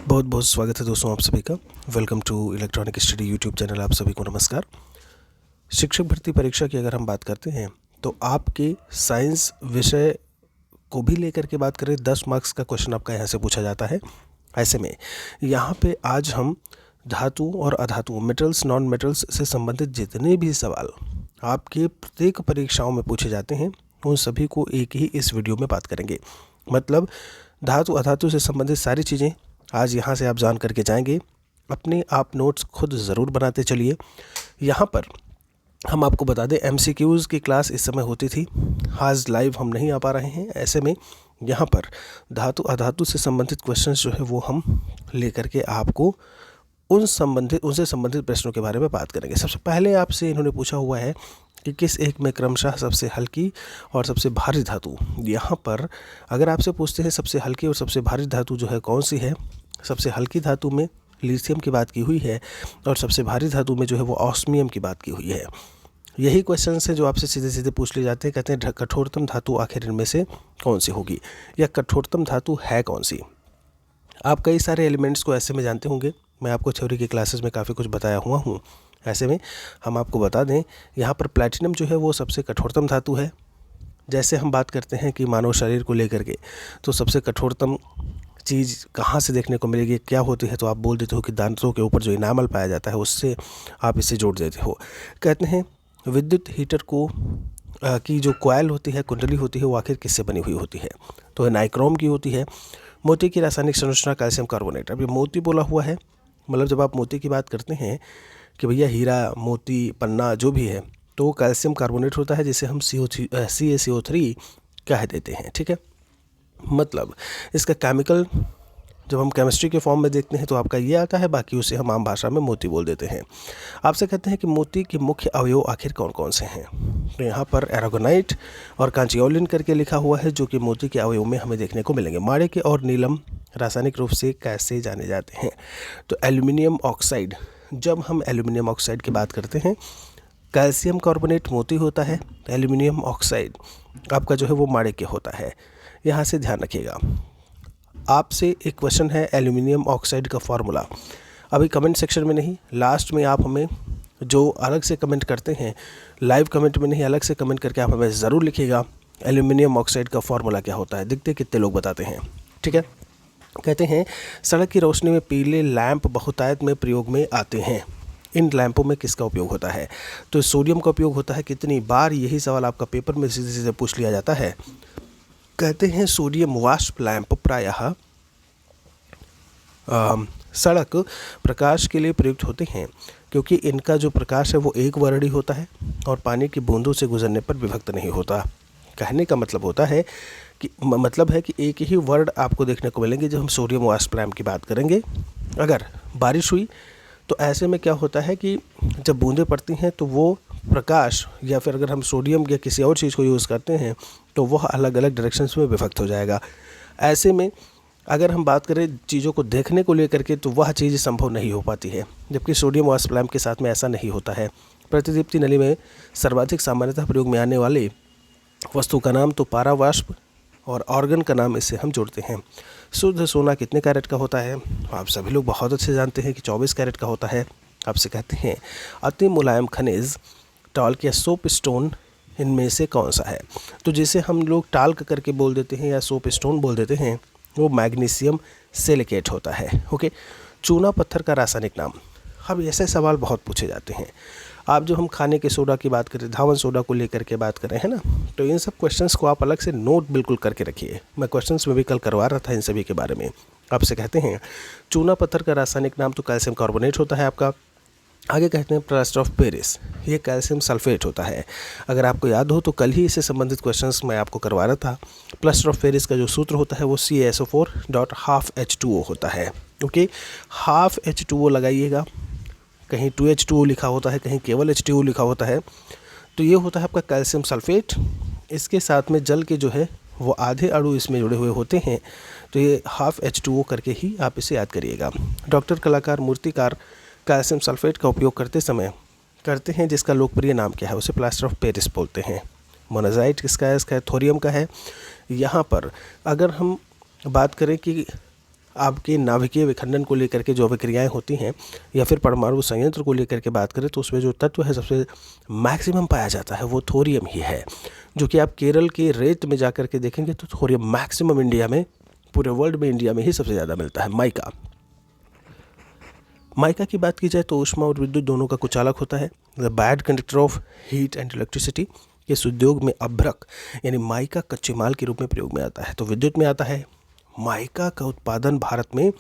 बहुत बहुत स्वागत है दोस्तों आप सभी का। Welcome to electronic study YouTube channel. आप सभी को नमस्कार। शिक्षक भर्ती परीक्षा की अगर हम बात करते हैं तो आपके साइंस विषय को भी लेकर के बात करें 10 मार्क्स का क्वेश्चन आपका यहाँ से पूछा जाता है। ऐसे में यहाँ पे आज हम धातु और अधातु, मेटल्स नॉन मेटल्स से संबंधित जितने भी सवाल आपके प्रत्येक परीक्षाओं में पूछे जाते हैं उन सभी को एक ही इस वीडियो में बात करेंगे। मतलब धातु अधातु से संबंधित सारी चीज़ें आज यहाँ से आप जान करके जाएंगे। अपने आप नोट्स खुद ज़रूर बनाते चलिए। यहाँ पर हम आपको बता दें MCQs की क्लास इस समय होती थी, आज लाइव हम नहीं आ पा रहे हैं। ऐसे में यहाँ पर धातु अधातु से संबंधित क्वेश्चंस जो है वो हम लेकर के आपको उनसे संबंधित प्रश्नों के बारे में बात करेंगे। सबसे पहले आपसे इन्होंने पूछा हुआ है कि किस एक में क्रमशः सबसे हल्की और सबसे भारी धातु। यहाँ पर अगर आपसे पूछते हैं सबसे हल्की और सबसे भारी धातु जो है कौन सी है, सबसे हल्की धातु में लिथियम की बात की हुई है और सबसे भारी धातु में जो है वो ऑस्मियम की बात की हुई है। यही क्वेश्चन है जो आपसे सीधे सीधे पूछ लिए जाते हैं। कहते हैं कठोरतम धातु आखिर इनमें से कौन सी होगी या कठोरतम धातु है कौन सी। आप कई सारे एलिमेंट्स को ऐसे में जानते होंगे, मैं आपको थ्योरी की क्लासेस में काफ़ी कुछ बताया हुआ हूँ। ऐसे में हम आपको बता दें यहाँ पर प्लैटिनम जो है वो सबसे कठोरतम धातु है। जैसे हम बात करते हैं कि मानव शरीर को लेकर के तो सबसे कठोरतम चीज़ कहाँ से देखने को मिलेगी, क्या होती है, तो आप बोल देते हो कि दांतों के ऊपर जो इनामल पाया जाता है उससे आप इसे जोड़ देते हो। कहते हैं विद्युत हीटर को की जो कॉइल होती है, कुंडली होती है, वो आखिर किससे बनी हुई होती है, तो नाइक्रोम की होती है। मोती की रासायनिक संरचना कैल्शियम कार्बोनेट। अब ये मोती बोला हुआ है, मतलब जब आप मोती की बात करते हैं कि भैया हीरा मोती पन्ना जो भी है तो कैल्शियम कार्बोनेट होता है जिसे हम CaCO3 कह देते हैं। ठीक है, मतलब इसका केमिकल जब हम केमिस्ट्री के फॉर्म में देखते हैं तो आपका ये आता है, बाकी उसे हम आम भाषा में मोती बोल देते हैं। आपसे कहते हैं कि मोती के मुख्य अवयव आखिर कौन कौन से हैं, तो यहाँ पर एरागोनाइट और कांचियोलिन करके लिखा हुआ है जो कि मोती के अवयव में हमें देखने को मिलेंगे। माणिक्य और नीलम रासायनिक रूप से कैसे जाने जाते हैं, तो एल्यूमिनियम ऑक्साइड। जब हम एल्यूमिनियम ऑक्साइड की बात करते हैं, कैल्शियम कार्बोनेट मोती होता है, एल्यूमिनियम ऑक्साइड आपका जो है वो माणिक्य होता है। यहाँ से ध्यान रखिएगा। आपसे एक क्वेश्चन है एल्यूमिनियम ऑक्साइड का फॉर्मूला, अभी कमेंट सेक्शन में नहीं, लास्ट में आप हमें जो अलग से कमेंट करते हैं, लाइव कमेंट में नहीं, अलग से कमेंट करके आप हमें ज़रूर लिखिएगा एल्यूमिनियम ऑक्साइड का फॉर्मूला क्या होता है। देखते कितने लोग बताते हैं। ठीक है, कहते हैं सड़क की रोशनी में पीले लैंप बहुतायत में प्रयोग में आते हैं, इन लैंपों में किसका उपयोग होता है, तो सोडियम का उपयोग होता है। कितनी बार यही सवाल आपका पेपर में सीधे सीधे पूछ लिया जाता है। कहते हैं सोडियम वाष्प लैंप प्रायः सड़क प्रकाश के लिए प्रयुक्त होते हैं क्योंकि इनका जो प्रकाश है वो एक वर्णी होता है और पानी की बूंदों से गुजरने पर विभक्त नहीं होता। कहने का मतलब होता है कि एक ही वर्ड आपको देखने को मिलेंगे जब हम सोडियम वाष्प लैंप की बात करेंगे। अगर बारिश हुई तो ऐसे में क्या होता है कि जब बूंदें पड़ती हैं तो वो प्रकाश, या फिर अगर हम सोडियम या किसी और चीज़ को यूज़ करते हैं तो वह अलग अलग डायरेक्शंस में विभक्त हो जाएगा। ऐसे में अगर हम बात करें चीज़ों को देखने को लेकर के तो वह चीज़ संभव नहीं हो पाती है, जबकि सोडियम वाष्प लैंप के साथ में ऐसा नहीं होता है। प्रतिदीप्ति नली में सर्वाधिक सामान्यतः प्रयोग में आने वाले वस्तु का नाम तो पारा वाष्प और ऑर्गन का नाम इससे हम जोड़ते हैं। शुद्ध सोना कितने कैरेट का होता है, आप सभी लोग बहुत अच्छे जानते हैं कि 24 कैरेट का होता है। आपसे कहते हैं अति मुलायम खनिज टाल्क या सोप स्टोन इनमें से कौन सा है, तो जिसे हम लोग टाल्क करके बोल देते हैं या सोप स्टोन बोल देते हैं वो मैग्नीशियम सिलिकेट होता है। ओके, चूना पत्थर का रासायनिक नाम। अब ऐसे सवाल बहुत पूछे जाते हैं। आप जो हम खाने के सोडा की बात करें, धावन सोडा को लेकर के बात करें, है ना, तो इन सब क्वेश्चंस को आप अलग से नोट बिल्कुल करके रखिए। मैं क्वेश्चंस में भी कल करवा रहा था इन सभी के बारे में। आपसे कहते हैं चूना पत्थर का रासायनिक नाम तो कैल्शियम कार्बोनेट होता है आपका। आगे कहते हैं प्लास्टर ऑफ पेरिस, ये कैल्शियम सल्फेट होता है। अगर आपको याद हो तो कल ही इससे संबंधित क्वेश्चंस मैं आपको करवा रहा था। प्लास्टर ऑफ पेरिस का जो सूत्र होता है वो CaSO4.12H2O होता है। ओके, हाफ H2O लगाइएगा, कहीं 2H2O लिखा होता है, कहीं केवल H2O लिखा होता है, तो ये होता है आपका कैल्शियम सल्फेट। इसके साथ में जल के जो है वो आधे अणु इसमें जुड़े हुए होते हैं, तो ये हाफ H2O करके ही आप इसे याद करिएगा। डॉक्टर, कलाकार, मूर्तिकार कैल्शियम सल्फेट का उपयोग करते समय करते हैं जिसका लोकप्रिय नाम क्या है, उसे प्लास्टर ऑफ पेरिस बोलते हैं। मोनाजाइट किसका है, इसका थोरियम का है। यहाँ पर अगर हम बात करें कि आपके नाभिकीय विखंडन को लेकर के जो अभिक्रियाएं होती हैं, या फिर परमाणु संयंत्र को लेकर के बात करें तो उसमें जो तत्व है सबसे मैक्सिमम पाया जाता है वो थोरियम ही है, जो कि आप केरल के रेत में जा कर के देखेंगे तो थोरियम मैक्सिमम इंडिया में, पूरे वर्ल्ड में इंडिया में ही सबसे ज़्यादा मिलता है। माइका की बात की जाए तो ऊष्मा और विद्युत दोनों का कुचालक होता है। The bad conductor of heat and electricity. इस उद्योग में अभ्रक यानी माइका कच्चे माल के रूप में प्रयोग में आता है, तो विद्युत में आता है। माइका का उत्पादन भारत में,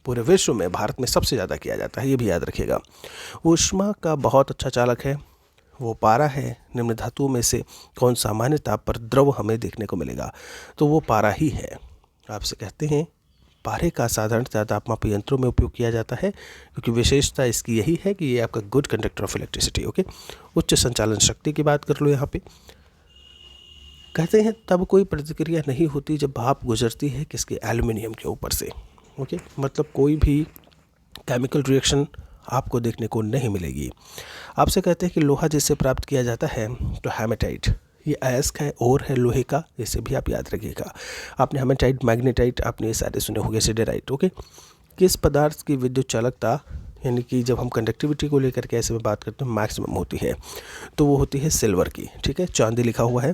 पूरे विश्व में भारत में सबसे ज़्यादा किया जाता है, ये भी याद रखिएगा। ऊष्मा का बहुत अच्छा चालक है, वो पारा है। निम्न धातुओं में से कौन सामान्य ताप पर द्रव हमें देखने को मिलेगा, तो वो पारा ही है। आपसे कहते हैं पारे का साधारणतः तापमापी यंत्रों में उपयोग किया जाता है, क्योंकि विशेषता इसकी यही है कि ये आपका good conductor of electricity. Okay, उच्च संचालन शक्ति की बात कर लो। यहाँ पे कहते हैं तब कोई प्रतिक्रिया नहीं होती जब भाप गुजरती है किसके, एल्युमिनियम के ऊपर से। ओके, मतलब कोई भी केमिकल रिएक्शन आपको देखने को नहीं मिलेगी। आपसे कहते हैं कि लोहा जिससे प्राप्त किया जाता है, तो हेमेटाइट, ये अयस्क है, ओर है लोहे का, इसे भी आप याद रखिएगा। आपने हेमेटाइट, मैग्नेटाइट आपने ये सारे सुने होंगे, सिडेराइट। ओके, किस पदार्थ की विद्युत चालकता, यानी कि जब हम कंडक्टिविटी को लेकर के ऐसे में बात करते हैं, मैक्सिमम होती है, तो वो होती है सिल्वर की। ठीक है, चांदी लिखा हुआ है।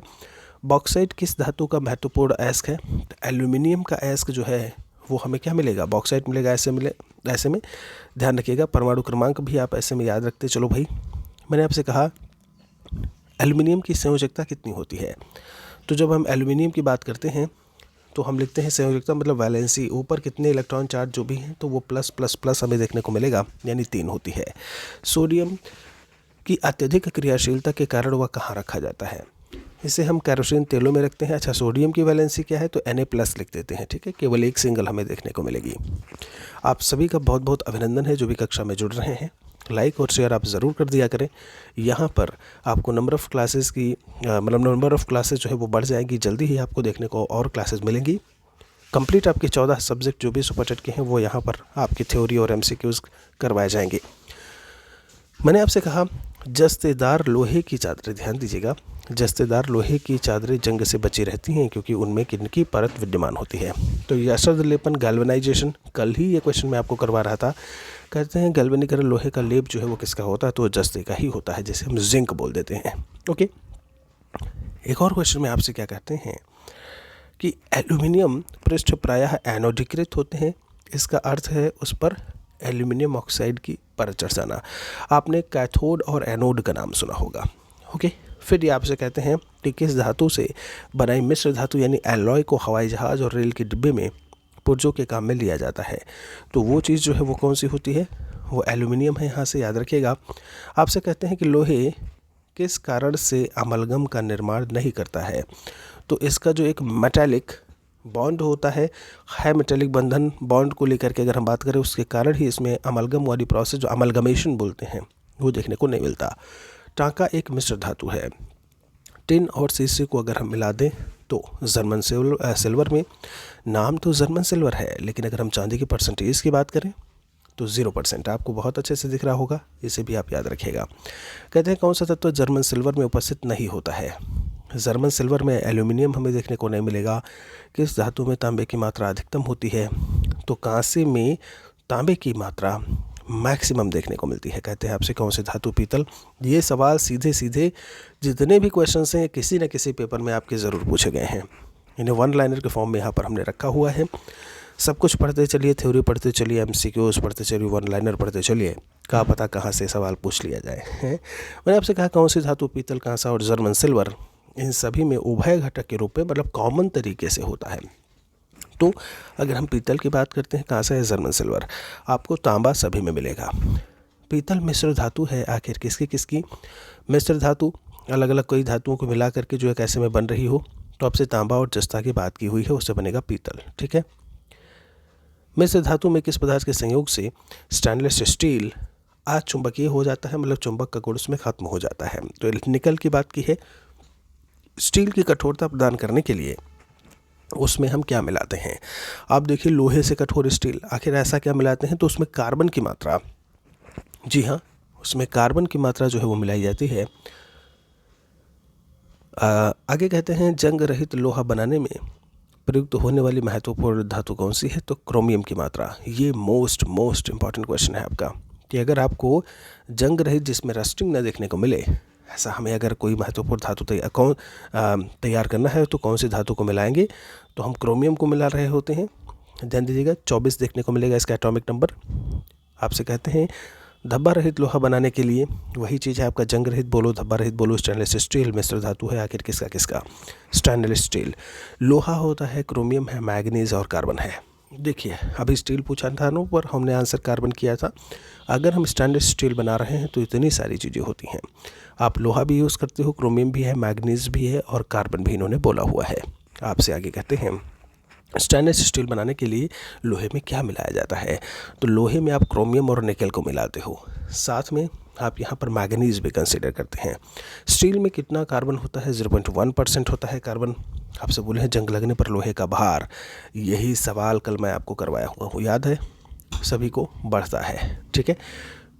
बॉक्साइट किस धातु का महत्वपूर्ण अयस्क है, तो एल्यूमिनियम का अयस्क जो है वो हमें क्या मिलेगा, बॉक्साइट मिलेगा। ऐसे में ध्यान रखिएगा, परमाणु क्रमांक भी आप ऐसे में याद रखते चलो भाई। मैंने आपसे कहा एल्युमिनियम की संयोजकता कितनी होती है, तो जब हम एल्युमिनियम की बात करते हैं तो हम लिखते हैं संयोजकता मतलब वैलेंसी, ऊपर कितने इलेक्ट्रॉन चार्ज जो भी हैं तो वो प्लस प्लस प्लस हमें देखने को मिलेगा, यानी 3 होती है। सोडियम की अत्यधिक क्रियाशीलता के कारण वह कहाँ रखा जाता है, इसे हम कैरोसिन तेलों में रखते हैं। अच्छा, सोडियम की वैलेंसी क्या है, तो Na+ लिख देते हैं। ठीक है, केवल एक सिंगल हमें देखने को मिलेगी। आप सभी का बहुत बहुत अभिनंदन है जो भी कक्षा में जुड़ रहे हैं। लाइक और शेयर आप ज़रूर कर दिया करें। यहाँ पर आपको नंबर ऑफ़ क्लासेस जो है वो बढ़ जाएगी, जल्दी ही आपको देखने को और क्लासेस मिलेंगी। कंप्लीट आपके 14 सब्जेक्ट जो भी सुपरटेट के हैं वो यहाँ पर आपकी थ्योरी और MCQs करवाए जाएंगे। मैंने आपसे कहा जस्तेदार लोहे की चादरें, ध्यान दीजिएगा, जस्तेदार लोहे की चादरें जंग से बची रहती हैं क्योंकि उनमें किनकी परत विद्यमान होती है, तो यशर्द लेपन, गैल्वेनाइजेशन, कल ही ये क्वेश्चन मैं आपको करवा रहा था। कहते हैं गैल्वेनीकरण लोहे का लेप जो है वो किसका होता है, तो जस्ते का ही होता है, जिसे हम जिंक बोल देते हैं। ओके, एक और क्वेश्चन में आपसे क्या कहते हैं कि एल्यूमिनियम पृष्ठ प्रायः एनोडीकृत होते हैं, इसका अर्थ है उस पर एल्यूमिनियम ऑक्साइड की परत चढ़ जाना। आपने कैथोड और एनोड का नाम सुना होगा। ओके, फिर ये आपसे कहते हैं कि किस धातु से बनाई मिश्र धातु यानी एलॉय को हवाई जहाज़ और रेल के डिब्बे में पुर्जों के काम में लिया जाता है, तो वो चीज़ जो है वो कौन सी होती है, वो एल्यूमिनियम है। यहाँ से याद रखिएगा। आपसे कहते हैं कि लोहे किस कारण से अमलगम का निर्माण नहीं करता है, तो इसका जो एक मेटालिक बॉन्ड होता है मेटालिक बंधन बॉन्ड को लेकर के अगर हम बात करें, उसके कारण ही इसमें अमलगम वाली प्रोसेस जो अमलगमेशन बोलते हैं वो देखने को नहीं मिलता। टांका एक मिश्र धातु है। टिन और शीशे को अगर हम मिला दें तो जर्मन सिल्वर में, नाम तो जर्मन सिल्वर है, लेकिन अगर हम चांदी की परसेंटेज की बात करें तो 0%। आपको बहुत अच्छे से दिख रहा होगा, इसे भी आप याद रखिएगा। कहते हैं कौन सा तत्व जर्मन सिल्वर में उपस्थित नहीं होता है, जर्मन सिल्वर में एल्यूमिनियम हमें देखने को नहीं मिलेगा। किस धातु में तांबे की मात्रा अधिकतम होती है, तो कांसे में तांबे की मात्रा मैक्सिमम देखने को मिलती है। कहते हैं आपसे कौन से धातु, पीतल। ये सवाल सीधे सीधे जितने भी क्वेश्चंस हैं किसी न किसी पेपर में आपके ज़रूर पूछे गए हैं, इन्हें 1 लाइनर के फॉर्म में यहाँ पर हमने रखा हुआ है। सब कुछ पढ़ते चलिए, थ्योरी पढ़ते चलिए, MCQs पढ़ते चलिए, 1 लाइनर पढ़ते चलिए, क्या पता कहाँ से सवाल पूछ लिया जाए। मैंने आपसे कहा कौन सी धातु पीतल, कांसा और जर्मन सिल्वर इन सभी में उभय घटक के रूप में मतलब कॉमन तरीके से होता है। तो अगर हम पीतल की बात करते हैं, कांसा या जर्मन सिल्वर, आपको तांबा सभी में मिलेगा। पीतल मिश्र धातु है, आखिर किसकी किसकी मिश्र धातु, अलग अलग कई धातुओं को मिला करके जो एक ऐसे में बन रही हो, तो आपसे तांबा और जस्ता की बात की हुई है, उससे बनेगा पीतल। ठीक है, मिश्र धातु में किस पदार्थ के संयोग से स्टेनलेस स्टील अचुंबकीय हो जाता है, मतलब चुंबक का गुण उसमें खत्म हो जाता है। तो निकल की बात की है, स्टील की कठोरता प्रदान करने के लिए उसमें हम क्या मिलाते हैं, आप देखिए लोहे से कठोर स्टील, आखिर ऐसा क्या मिलाते हैं, तो उसमें कार्बन की मात्रा, जी हाँ, उसमें कार्बन की मात्रा जो है वो मिलाई जाती है। आगे कहते हैं जंग रहित लोहा बनाने में प्रयुक्त होने वाली महत्वपूर्ण धातु कौन सी है? तो क्रोमियम की मात्रा। ये मोस्ट इंपॉर्टेंट क्वेश्चन है आपका कि अगर आपको जंग रहित जिसमें रस्टिंग न देखने को मिले, ऐसा हमें अगर कोई महत्वपूर्ण धातु तैयार करना है तो कौन सी धातु को मिलाएंगे? तो हम क्रोमियम को मिला रहे होते हैं। ध्यान दीजिएगा, 24 देखने को मिलेगा इसका एटॉमिक नंबर। आपसे कहते हैं धब्बा रहित लोहा बनाने के लिए, वही चीज़ है आपका जंग रहित बोलो, धब्बा रहित बोलो, स्टेनलेस स्टील मिश्र धातु है आखिर किसका? Stainless steel. लोहा होता है, क्रोमियम है, मैग्नीज और कार्बन है। देखिए अभी स्टील पूछा था ना, पर हमने आंसर कार्बन किया था। अगर हम स्टेनलेस स्टील बना रहे हैं तो इतनी सारी चीज़ें होती हैं। आप लोहा भी यूज़ करते हो, क्रोमियम भी है, मैग्नीज भी है और कार्बन भी इन्होंने बोला हुआ है। आपसे आगे कहते हैं स्टेनलेस स्टील बनाने के लिए लोहे में क्या मिलाया जाता है? तो लोहे में आप क्रोमियम और निकेल को मिलाते हो, साथ में आप यहाँ पर मैग्नीज भी कंसीडर करते हैं। स्टील में कितना कार्बन होता है? 0.1% होता है कार्बन। आपसे बोले हैं जंग लगने पर लोहे का भार, यही सवाल कल मैं आपको करवाया हुआ हूँ, याद है सभी को? बढ़ता है। ठीक है,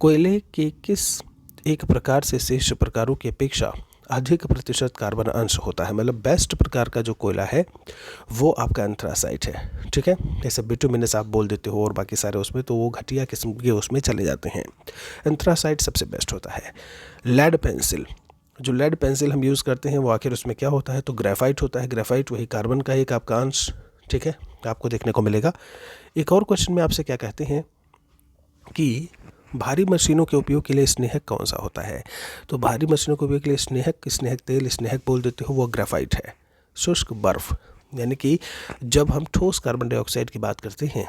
कोयले के किस एक प्रकार से शेष प्रकारों की अपेक्षा अधिक प्रतिशत कार्बन अंश होता है? मतलब बेस्ट प्रकार का जो कोयला है वो आपका एंथ्रासाइट है। ठीक है, जैसे बिटुमिनस आप बोल देते हो और बाकी सारे उसमें, तो वो घटिया किस्म के उसमें चले जाते हैं। एंथ्रासाइट सबसे बेस्ट होता है। लेड पेंसिल, जो लेड पेंसिल हम यूज़ करते हैं वो आखिर उसमें क्या होता है? तो ग्रेफाइट होता है। ग्रेफाइट वही कार्बन का एक आपका अंश, ठीक है, आपको देखने को मिलेगा। एक और क्वेश्चन में आपसे क्या कहते हैं कि भारी मशीनों के उपयोग के लिए स्नेहक कौन सा होता है? तो भारी मशीनों के उपयोग के लिए स्नेहक तेल, स्नेहक बोल देते हो, वो ग्रेफाइट है। शुष्क बर्फ, यानी कि जब हम ठोस कार्बन डाइऑक्साइड की बात करते हैं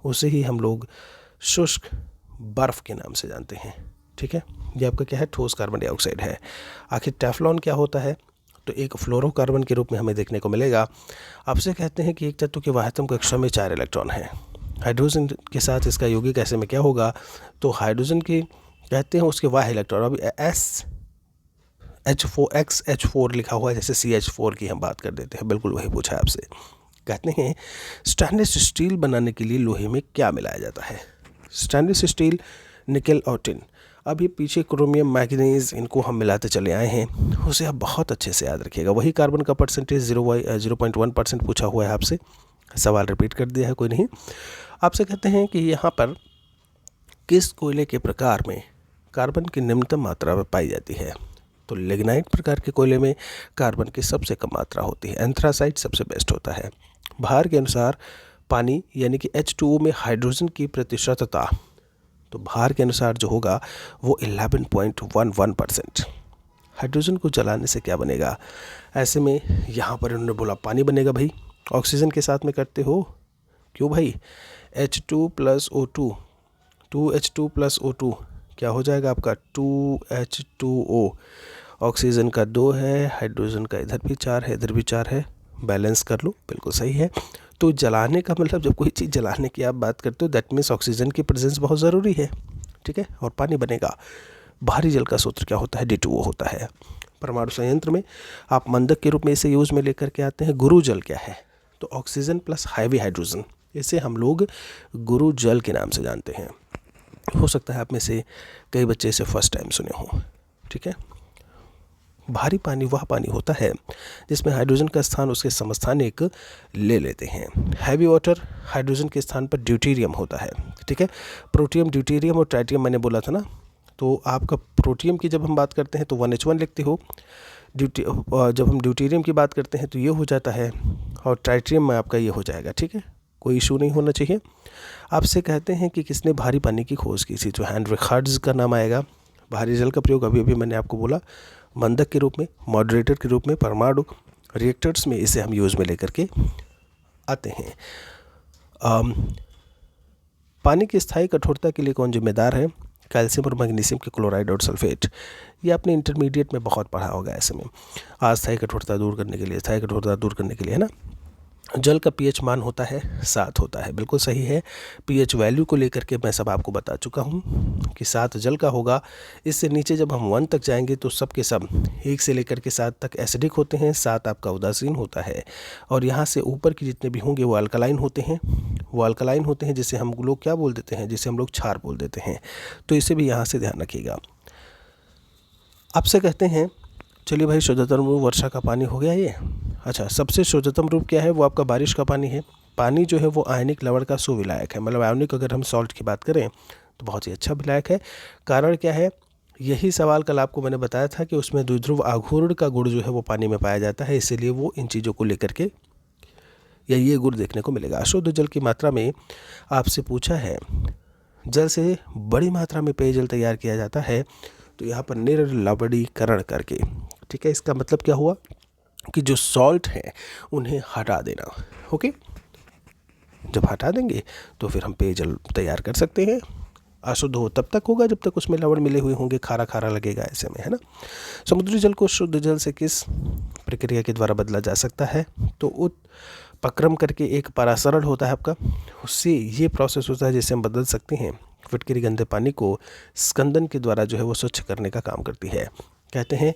उसे ही हम लोग शुष्क बर्फ के नाम से जानते हैं। ठीक है, ये आपका क्या है? ठोस कार्बन डाइऑक्साइड है। आखिर टेफ्लॉन क्या होता है? तो एक फ्लोरोकार्बन के रूप में हमें देखने को मिलेगा। आपसे कहते हैं कि एक तत्व के वाहतम कक्षा में 4 इलेक्ट्रॉन हैं। हाइड्रोजन के साथ इसका यौगिक ऐसे में क्या होगा? तो हाइड्रोजन की कहते हैं उसके वाह इलेक्ट्रॉन, अभी XH4 लिखा हुआ है, जैसे CH4 की हम बात कर देते हैं, बिल्कुल वही पूछा है आपसे। कहते हैं स्टेनलेस स्टील बनाने के लिए लोहे में क्या मिलाया जाता है? स्टेनलेस स्टील, निकेल और टिन। अब ये पीछे क्रोमियम, मैग्नीज, इनको हम मिलाते चले आए हैं, उसे आप बहुत अच्छे से याद रखिएगा। वही कार्बन का परसेंटेज 0.1% पूछा हुआ है आपसे, सवाल रिपीट कर दिया है, कोई नहीं। आपसे कहते हैं कि यहाँ पर किस कोयले के प्रकार में कार्बन की निम्नतम मात्रा पाई जाती है? तो लिग्नाइट प्रकार के कोयले में कार्बन की सबसे कम मात्रा होती है। एंथ्रासाइट सबसे बेस्ट होता है। भार के अनुसार पानी यानी कि H2O में हाइड्रोजन की प्रतिशतता, तो भार के अनुसार जो होगा वो 11.11%। हाइड्रोजन को जलाने से क्या बनेगा? ऐसे में यहाँ पर इन्होंने बोला पानी बनेगा। भाई ऑक्सीजन के साथ में करते हो, क्यों भाई? H2 + O2, 2H2 + O2 क्या हो जाएगा आपका? 2H2O। ऑक्सीजन का 2 है, हाइड्रोजन का इधर भी 4 है, इधर भी 4 है, बैलेंस कर लो, बिल्कुल सही है। तो जलाने का मतलब, जब कोई चीज़ जलाने की आप बात करते हो, दैट मीन्स ऑक्सीजन की प्रेजेंस बहुत ज़रूरी है। ठीक है, और पानी बनेगा। भारी जल का सूत्र क्या होता है? D2O होता है। परमाणु संयंत्र में आप मंदक के रूप में इसे यूज़ में लेकर के आते हैं। गुरु जल क्या है? तो ऑक्सीजन प्लस हैवी हाइड्रोजन, इसे हम लोग गुरु जल के नाम से जानते हैं। हो सकता है आप में से कई बच्चे इसे फर्स्ट टाइम सुने हों। ठीक है, भारी पानी वह पानी होता है जिसमें हाइड्रोजन का स्थान उसके समस्थानिक ले लेते हैं। हैवी वाटर हाइड्रोजन के स्थान पर ड्यूटेरियम होता है। ठीक है, प्रोटियम, ड्यूटेरियम और ट्राइटियम मैंने बोला था ना। तो आपका प्रोटियम की जब हम बात करते हैं तो 1H1 लिखते हो, जब हम ड्यूटेरियम की बात करते हैं तो ये हो जाता है, और ट्राइटियम में आपका ये हो जाएगा। ठीक है, कोई इशू नहीं होना चाहिए। आपसे कहते हैं कि किसने भारी पानी की खोज की थी? तो हेनरिक हर्ट्ज का नाम आएगा। भारी जल का प्रयोग अभी मैंने आपको बोला, मंदक के रूप में, मॉडरेटर के रूप में, परमाणु रिएक्टर्स में इसे हम यूज़ में लेकर के आते हैं। पानी की स्थायी कठोरता के लिए कौन जिम्मेदार है? कैल्शियम और मैग्नीशियम के क्लोराइड और सल्फेट। ये आपने इंटरमीडिएट में बहुत पढ़ा होगा ऐसे में। अस्थायी कठोरता दूर करने के लिए, स्थायी कठोरता दूर करने के लिए, है ना। जल का pH मान होता है 7 होता है, बिल्कुल सही है। pH वैल्यू को लेकर के मैं सब आपको बता चुका हूँ कि 7 जल का होगा। इससे नीचे जब हम 1 तक जाएंगे तो सब के सब 1 से लेकर के 7 तक एसिडिक होते हैं, 7 आपका उदासीन होता है, और यहाँ से ऊपर के जितने भी होंगे वो अल्कलाइन होते हैं। वो अल्कलाइन होते हैं जिसे हम लोग क्या बोल देते हैं? जिसे हम लोग क्षार बोल देते हैं। तो इसे भी यहाँ से ध्यान रखिएगा। आपसे कहते हैं, चलिए भाई शुद्धतम वर्षा का पानी हो गया ये, अच्छा, सबसे शुद्धतम रूप क्या है? वो आपका बारिश का पानी है। पानी जो है वो आयनिक लवण का सुविलायक है, मतलब आयनिक अगर हम सॉल्ट की बात करें तो बहुत ही अच्छा विलायक है। कारण क्या है? यही सवाल कल आपको मैंने बताया था कि उसमें द्विध्रुव आघूर्ण का गुण जो है वो पानी में पाया जाता है, इसीलिए वो इन चीज़ों को लेकर के या ये गुण देखने को मिलेगा। अशुद्ध जल की मात्रा में आपसे पूछा है, जल से बड़ी मात्रा में पेयजल तैयार किया जाता है, तो यहाँ पर निर्लवणीकरण करके, ठीक है। इसका मतलब क्या हुआ कि जो सॉल्ट हैं उन्हें हटा देना। ओके, जब हटा देंगे तो फिर हम पेयजल तैयार कर सकते हैं। अशुद्ध हो तब तक होगा जब तक उसमें लवण मिले हुए होंगे, खारा खारा लगेगा ऐसे में, है ना। समुद्री जल को शुद्ध जल से किस प्रक्रिया के द्वारा बदला जा सकता है? तो उत्पक्रम करके एक परासरण होता है आपका, उससे ये प्रोसेस होता है जिससे हम बदल सकते हैं। फिटकरी गंदे पानी को स्कंदन के द्वारा जो है वो स्वच्छ करने का काम करती है। कहते हैं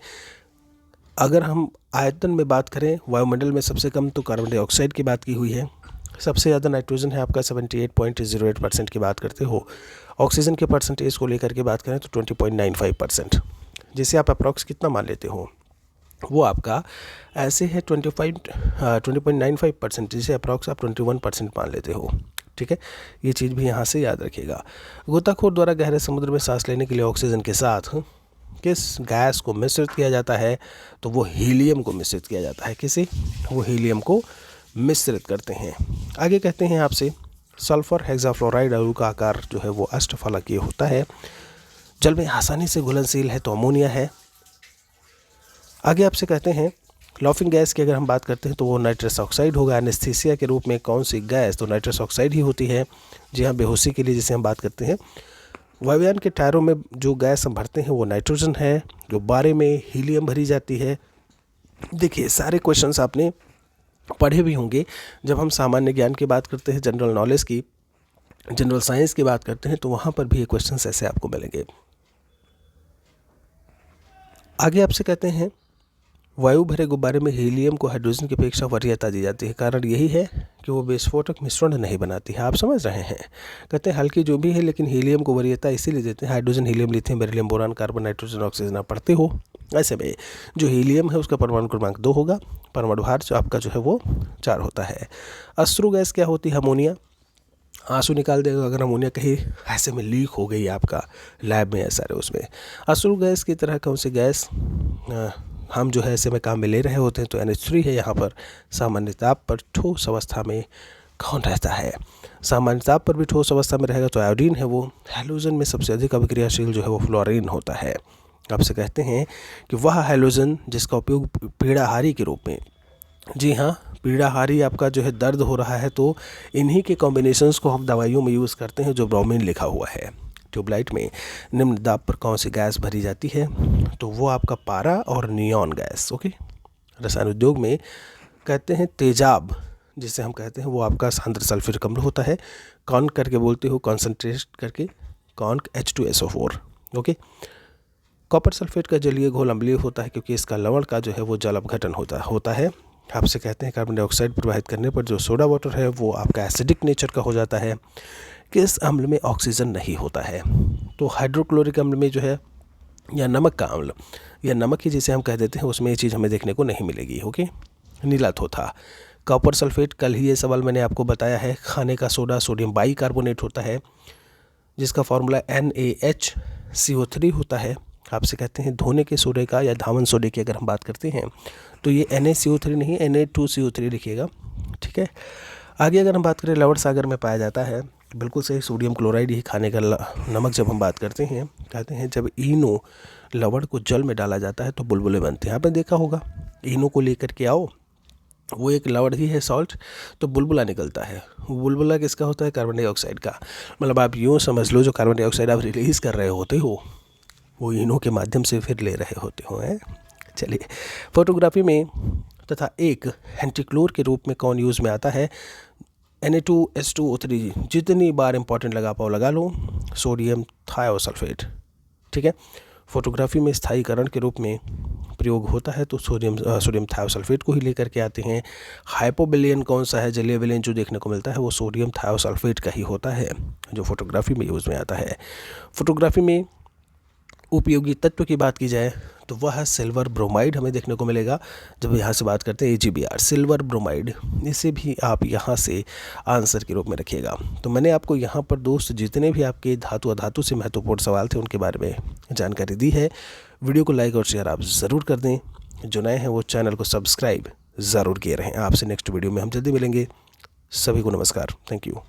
अगर हम आयतन में बात करें, वायुमंडल में सबसे कम तो कार्बन डाइऑक्साइड की बात की हुई है, सबसे ज़्यादा नाइट्रोजन है आपका 78.08% की बात करते हो। ऑक्सीजन के परसेंटेज को लेकर के बात करें तो 20.95%, जिसे आप अप्रॉक्स कितना मान लेते हो? वो आपका ऐसे है 20.95%, जिसे अप्रॉक्स आप 21% मान लेते हो, ठीक है। ये चीज़ भी यहाँ से याद रखिएगा। गोताखोर द्वारा गहरे समुद्र में सांस लेने के लिए ऑक्सीजन के साथ किस गैस को मिश्रित किया जाता है? तो वो हीलियम को मिश्रित किया जाता है। किसे? वो हीलियम को मिश्रित करते हैं। आगे कहते हैं आपसे, सल्फर हेक्साफ्लोराइड अणु का आकार जो है वो अष्टफलकीय होता है, जल में आसानी से घुलनशील है तो अमोनिया है। आगे आपसे कहते हैं लॉफिंग गैस की अगर हम बात करते हैं तो वो नाइट्रस ऑक्साइड होगा। एनेस्थीसिया के रूप में कौन सी गैस? तो नाइट्रस ऑक्साइड ही होती है। जी हाँ, बेहोशी के लिए जिसे हम बात करते हैं। वायुयान के टायरों में जो गैस हम भरते हैं वो नाइट्रोजन है। जो बारे में हीलियम भरी जाती है। देखिए, सारे क्वेश्चंस आपने पढ़े भी होंगे। जब हम सामान्य ज्ञान की बात करते हैं, जनरल नॉलेज की, जनरल साइंस की बात करते हैं, तो वहाँ पर भी ये क्वेश्चंस ऐसे आपको मिलेंगे। आगे आपसे कहते हैं वायु भरे गुब्बारे में हीलियम को हाइड्रोजन की अपेक्षा वरीयता दी जाती है। कारण यही है कि वो विस्फोटक मिश्रण नहीं बनाती है। आप समझ रहे हैं? कहते हैं हल्की जो भी है, लेकिन हीलियम को वरीयता इसीलिए देते हैं। Hydrogen, helium, lithium, beryllium, boron, carbon, nitrogen, oxygen आप पढ़ते हो। ऐसे में जो हीलियम है उसका परमाणु क्रमांक 2 होगा, परमाणु भार जो आपका जो है वो 4 होता है। अश्रु गैस क्या होती है? अमोनिया। आंसू निकाल देगा अगर अमोनिया कहीं ऐसे में लीक हो गई आपका लैब में या सारे उसमें। अश्रु गैस की तरह कौन सी गैस हम जो है ऐसे में काम में ले रहे होते हैं? तो NH3 है यहाँ पर। सामान्य ताप पर ठोस अवस्था में कौन रहता है? सामान्य ताप पर भी ठोस अवस्था में रहेगा तो आयोडीन है वो। हैलोजन में सबसे अधिक अभिक्रियाशील जो है वो फ्लोरीन होता है। आपसे कहते हैं कि वह हैलोजन जिसका उपयोग पीड़ाहारी के रूप में, जी हाँ, पीड़ाहारी आपका जो है दर्द हो रहा है तो इन्हीं के कॉम्बिनेशंस को हम दवाइयों में यूज़ करते हैं जो ब्रोमीन लिखा हुआ है। ट्यूबलाइट में निम्न दाब पर कौन सी गैस भरी जाती है? तो वो आपका पारा और नियॉन गैस। ओके। रसायन उद्योग में कहते हैं तेजाब जिसे हम कहते हैं वो आपका सांद्र सल्फ्यूरिक अम्ल होता है। कौन करके बोलते हो? कॉन्सेंट्रेट करके, कौन H2SO4। ओके। कॉपर सल्फेट का जलीय घोल अम्लीय होता है क्योंकि इसका लवण का जो है वो जल अपघटन होता है। आपसे कहते हैं कार्बन डाइऑक्साइड प्रवाहित करने पर जो सोडा वाटर है वो आपका एसिडिक नेचर का हो जाता है। किस अम्ल में ऑक्सीजन नहीं होता है? तो हाइड्रोक्लोरिक अम्ल में जो है, या नमक का अम्ल, या नमक ही जिसे हम कह देते हैं, उसमें ये चीज़ हमें देखने को नहीं मिलेगी। ओके। नीला थोथा। कॉपर सल्फेट, कल ही ये सवाल मैंने आपको बताया है। खाने का सोडा सोडियम बाइकार्बोनेट होता है जिसका फॉर्मूला NaHCO3 होता है। आपसे कहते हैं धोने के सोडे का या धावन सोडे की अगर हम बात करते हैं तो ये NaCO3 नहीं, Na2CO3 लिखिएगा, ठीक है। आगे अगर हम बात करें लवण सागर में पाया जाता है, बिल्कुल सही, सोडियम क्लोराइड ही खाने का नमक। जब हम बात करते हैं कहते हैं जब इनो लवण को जल में डाला जाता है तो बुलबुले बनते हैं। आपने देखा होगा, इनो को लेकर के आओ, वो एक लवण ही है सॉल्ट, तो बुलबुला निकलता है। बुलबुला किसका होता है? कार्बन डाइऑक्साइड का। मतलब आप यूँ समझ लो जो कार्बन डाइऑक्साइड आप रिलीज़ कर रहे होते हो वो इनो के माध्यम से फिर ले रहे होते हो, हैं। चलिए, फोटोग्राफी में तथा एक एंटीक्लोर के रूप में कौन यूज़ में आता है? Na2H2O3। जितनी बार इंपॉर्टेंट लगा पाओ लगा लो। सोडियम थायोसल्फेट, ठीक है। फोटोग्राफी में स्थायीकरण के रूप में प्रयोग होता है तो सोडियम थायोसल्फेट को ही लेकर के आते हैं। हाइपोबिलियन कौन सा है? जलीय विलयन जो देखने को मिलता है वो सोडियम थायोसल्फेट का ही होता है जो फोटोग्राफी में यूज़ में आता है। फोटोग्राफी में उपयोगी तत्व की बात की जाए तो वह है सिल्वर ब्रोमाइड, हमें देखने को मिलेगा जब यहाँ से बात करते हैं AgBr सिल्वर ब्रोमाइड। इसे भी आप यहाँ से आंसर के रूप में रखिएगा। तो मैंने आपको यहाँ पर दोस्त जितने भी आपके धातु अधातु से महत्वपूर्ण सवाल थे उनके बारे में जानकारी दी है। वीडियो को लाइक और शेयर आप ज़रूर कर दें। जो नए हैं वो चैनल को सब्सक्राइब ज़रूर किए रहें। आपसे नेक्स्ट वीडियो में हम जल्दी मिलेंगे। सभी को नमस्कार। Thank you.